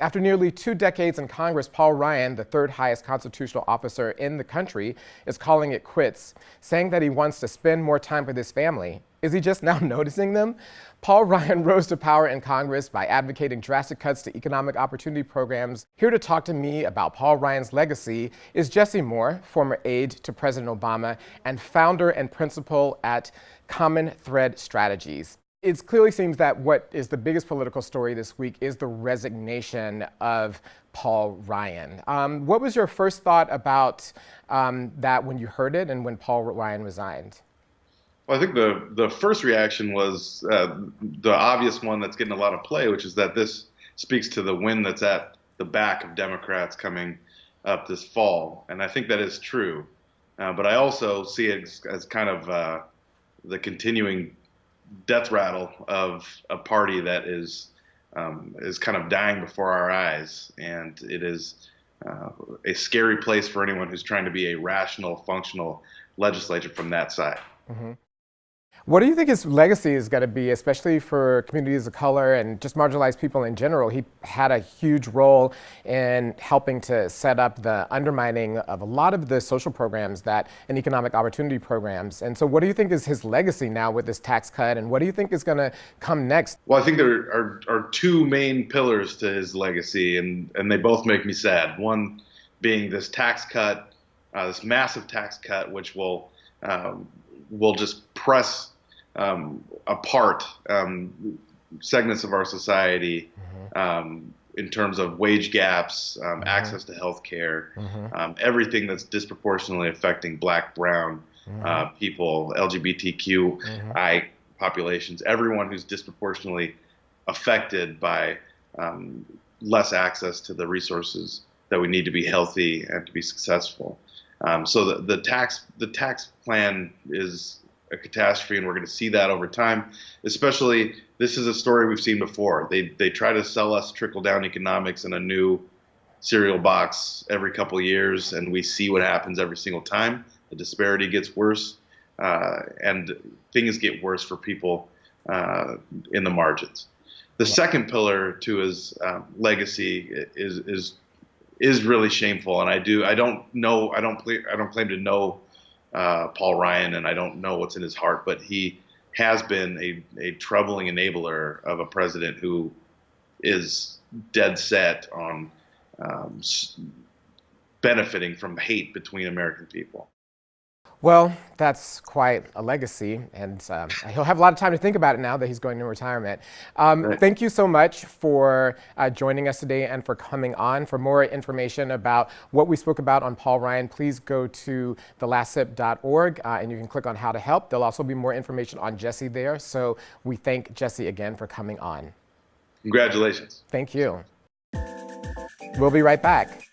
After nearly 2 decades in Congress, Paul Ryan, the third highest constitutional officer in the country, is calling it quits, saying that he wants to spend more time with his family. Is he just now noticing them? Paul Ryan rose to power in Congress by advocating drastic cuts to economic opportunity programs. Here to talk to me about Paul Ryan's legacy is Jesse Moore, former aide to President Obama and founder and principal at Common Thread Strategies. It clearly seems that what is the biggest political story this week is the resignation of Paul Ryan. What was your first thought about that when you heard it and when Paul Ryan resigned? Well, I think the first reaction was the obvious one that's getting a lot of play, which is that this speaks to the wind that's at the back of Democrats coming up this fall. And I think that is true. But I also see it as kind of the continuing death rattle of a party that is kind of dying before our eyes, and it is a scary place for anyone who's trying to be a rational, functional legislature from that side. Mm-hmm. What do you think his legacy is going to be, especially for communities of color and just marginalized people in general? He had a huge role in helping to set up the undermining of a lot of the social programs and economic opportunity programs. And so what do you think is his legacy now with this tax cut, and what do you think is going to come next? Well, I think there are two main pillars to his legacy, and they both make me sad. One being this tax cut, this massive tax cut, which will just press apart segments of our society in terms of wage gaps, access to health care, everything that's disproportionately affecting Black, brown people, LGBTQI populations, everyone who's disproportionately affected by less access to the resources that we need to be healthy and to be successful. So the tax plan is a catastrophe, and we're going to see that over time. Especially, this is a story we've seen before. They try to sell us trickle-down economics in a new cereal box every couple of years, and we see what happens every single time. The disparity gets worse, and things get worse for people in the margins. The second pillar to his legacy is really shameful, and I don't claim to know Paul Ryan, and I don't know what's in his heart, but he has been a troubling enabler of a president who is dead set on benefiting from hate between American people. Well, that's quite a legacy, and he'll have a lot of time to think about it now that he's going into retirement. Right. Thank you so much for joining us today and for coming on. For more information about what we spoke about on Paul Ryan, please go to thelastSip.org and you can click on How to Help. There'll also be more information on Jesse there. So we thank Jesse again for coming on. Congratulations. Thank you. We'll be right back.